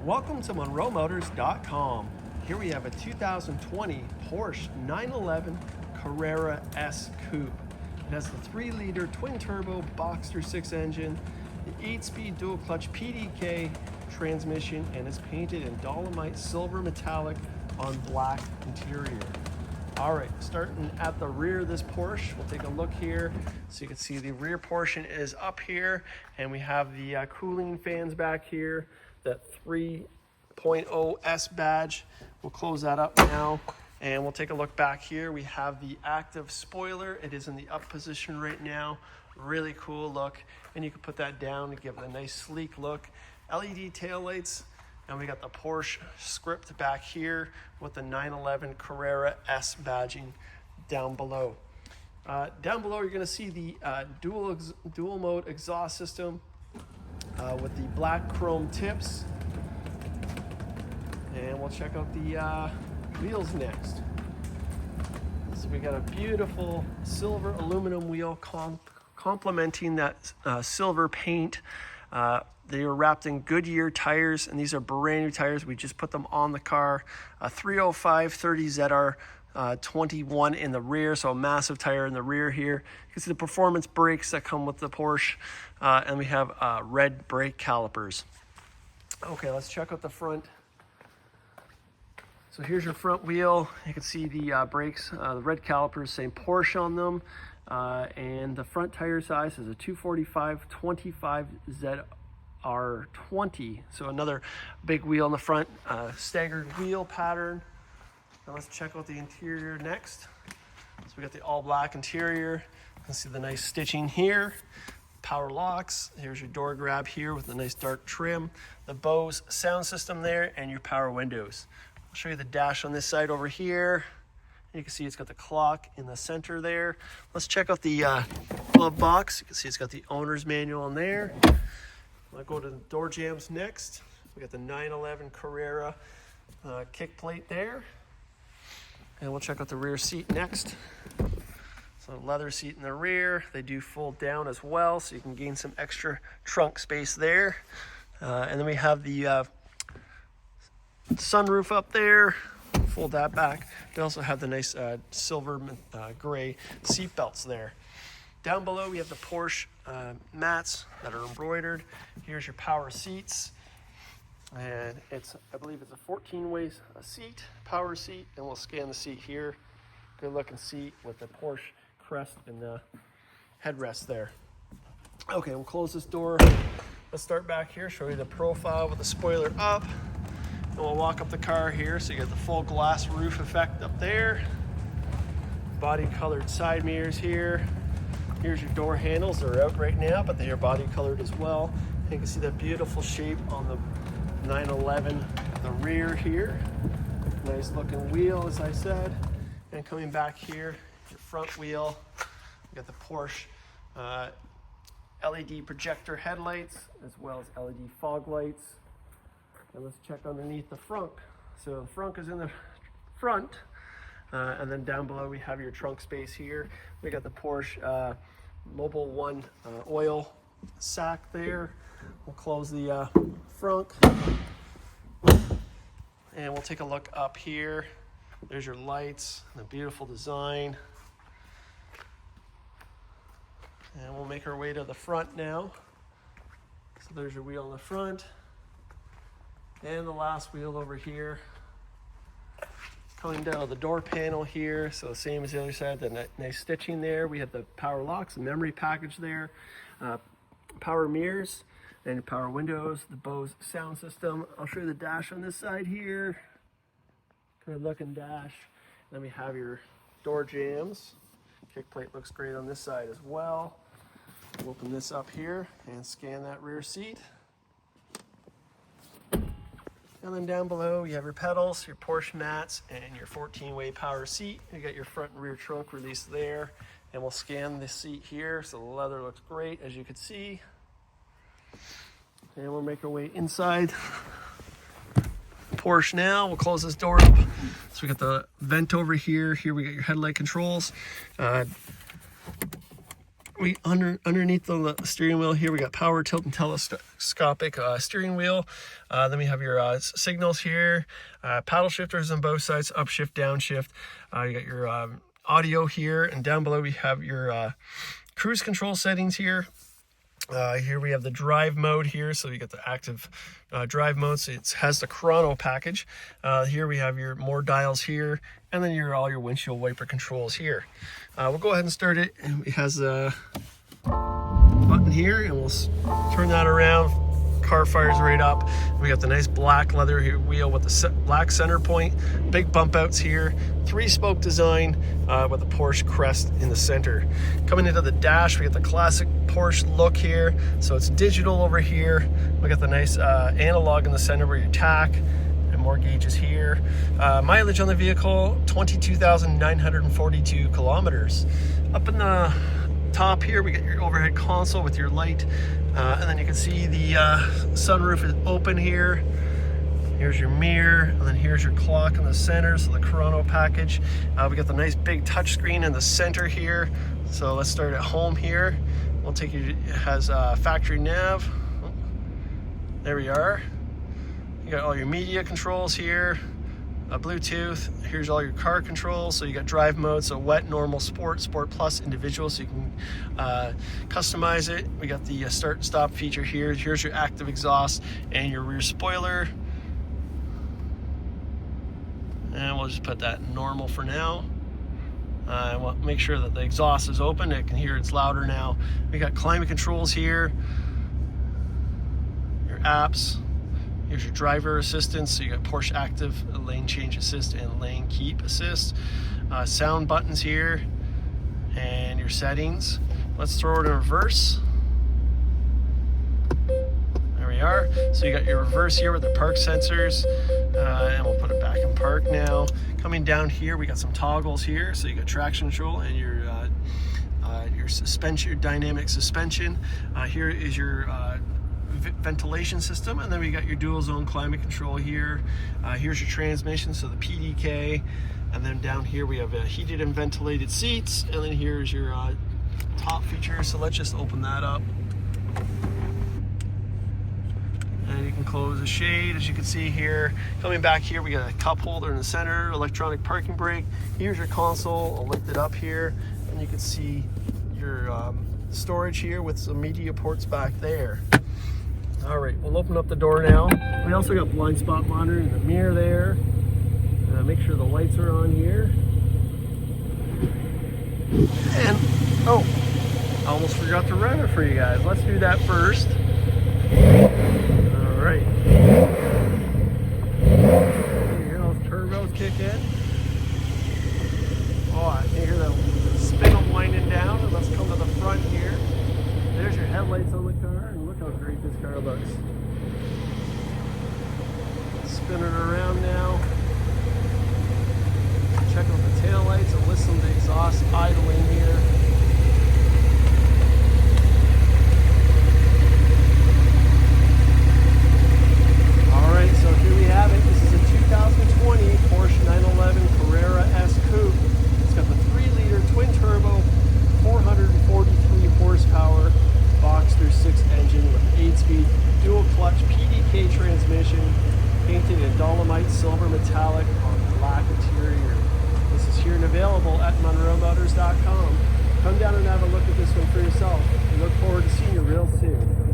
Welcome to MonroeMotors.com. Here we have a 2020 Porsche 911 Carrera S Coupe. It has the 3-liter twin-turbo Boxster 6 engine, the 8-speed dual-clutch PDK transmission, and it's painted in DolomiteSilver metallic on black interior. All right, starting at the rear of this Porsche, we'll take a look here. So you can see the rear portion is up here, and we have the cooling fans back here, that 3.0 S badge. We'll close that up now, and we'll take a look back here. We have the active spoiler. It is in the up position right now. Really cool look, and you can put that down to give it a nice sleek look. LED taillights. And we got the Porsche script back here with the 911 Carrera S badging down below. Down below, you're going to see the dual mode exhaust system with the black chrome tips. And we'll check out the wheels next. So we got a beautiful silver aluminum wheel complementing that silver paint. They are wrapped in Goodyear tires, and these are brand new tires. We just put them on the car. A 305/30 ZR 21 in the rear, so a massive tire in the rear here. You can see the performance brakes that come with the Porsche, and we have red brake calipers. Okay, let's check out the front. So here's your front wheel. You can see the brakes, the red calipers, same Porsche on them. And the front tire size is a 245/25 ZR20. So another big wheel in the front, staggered wheel pattern. Now let's check out the interior next. So we got the all black interior. You can see the nice stitching here. Power locks. Here's your door grab here with a nice dark trim. The Bose sound system there, and your power windows. I'll show you the dash on this side over here. You can see it's got the clock in the center there. Let's check out the glove box. You can see it's got the owner's manual in there. I'll go to the door jambs next. We got the 911 Carrera kick plate there. And we'll check out the rear seat next. So leather seat in the rear. They do fold down as well, so you can gain some extra trunk space there. And then we have the sunroof up there. Fold that back. They also have the nice silver gray seat belts there. Down below we have the Porsche mats that are embroidered. Here's your power seats, and I believe it's a 14-way seat, power seat, and we'll scan the seat here. Good looking seat with the Porsche Crest and the headrest there. Okay, we'll close this door. Let's start back here, show you the profile with the spoiler up. And we'll walk up the car here, so you get the full glass roof effect up there. Body colored side mirrors here. Here's your door handles. They're out right now, but they are body colored as well. You can see that beautiful shape on the 911, the rear here. Nice looking wheel, as I said. And coming back here, your front wheel. You got the Porsche LED projector headlights, as well as LED fog lights. And let's check underneath the frunk. So the frunk is in the front, and then down below we have your trunk space here. We got the Porsche Mobil 1 oil sack there. We'll close the frunk, and we'll take a look up here. There's your lights, the beautiful design. And we'll make our way to the front now. So there's your wheel in the front. And the last wheel over here. Coming down to the door panel here, so same as the other side, the nice stitching there. We have the power locks, the memory package there, power mirrors, and power windows, the Bose sound system. I'll show you the dash on this side here. Good looking dash. Then we have your door jambs. Kick plate looks great on this side as well. We'll open this up here and scan that rear seat. And then down below, you have your pedals, your Porsche mats, and your 14-way power seat. You got your front and rear trunk release there. And we'll scan the seat here, so the leather looks great, as you can see. And we'll make our way inside Porsche now. We'll close this door up. So we got the vent over here. Here we got your headlight controls. underneath the steering wheel here, we got power tilt and telescopic steering wheel. Then we have your signals here, paddle shifters on both sides, upshift, downshift. You got your audio here, and down below we have your cruise control settings here. Here we have the drive mode here, so you get the active drive mode. So it has the Chrono package. Here we have your more dials here, and then all your windshield wiper controls here. We'll go ahead and start it, and it has a button here, and we'll turn that around. Car fires right up. We got the nice black leather wheel with the black center point, big bump outs here, 3-spoke design with the Porsche Crest in the center. Coming into the dash, we got the classic Porsche look here, so it's digital over here. We got the nice analog in the center where your tack and more gauges here. Mileage on the vehicle, 22,942 kilometers. Up in the top here, we got your overhead console with your light, and then you can see the sunroof is open here. Here's your mirror, and then here's your clock in the center, so the Chrono package. We got the nice big touchscreen in the center here. So let's start at home here. We'll take you, it has factory nav. There we are. You got all your media controls here. Bluetooth. Here's all your car controls. So you got drive mode, so wet, normal, sport, sport plus, individual, so you can customize it. We got the start and stop feature here. Here's your active exhaust and your rear spoiler. And we'll just put that normal for now. I want to make sure that the exhaust is open. I can hear it's louder now. We got climate controls here. Your apps. Here's your driver assistance, so you got Porsche Active, lane change assist, and lane keep assist. Sound buttons here, and your settings. Let's throw it in reverse. There we are. So you got your reverse here with the park sensors, and we'll put it back in park now. Coming down here, we got some toggles here, so you got traction control and your suspension, your dynamic suspension. Here is your ventilation system, and then we got your dual zone climate control here. Here's your transmission, so the PDK, and then down here we have heated and ventilated seats, and then here's your top feature. So let's just open that up, and you can close the shade, as you can see here. Coming back here, we got a cup holder in the center, electronic parking brake. Here's your console. I'll lift it up here, and you can see your storage here with some media ports back there. All right, we'll open up the door now. We also got blind spot monitor in the mirror there. Make sure the lights are on here. And, oh, I almost forgot to rev it for you guys. Let's do that first. All right. You hear those turbos kick in? Oh, I can hear the spindle winding down. And let's come to the front here. There's your headlights on the car, and look how great this car looks. Spinning around now. Check out the tail lights and listen to the exhaust idling here. Alright, so here we have it. This is a 2020 Porsche 911 Carrera S Coupe. It's got the 3-liter twin turbo, 443 horsepower, Boxster 6 engine with 8-speed dual clutch PDK transmission, painted in DolomiteSilver metallic on black interior. This is here and available at MonroeMotors.com. Come down and have a look at this one for yourself. We look forward to seeing you real soon.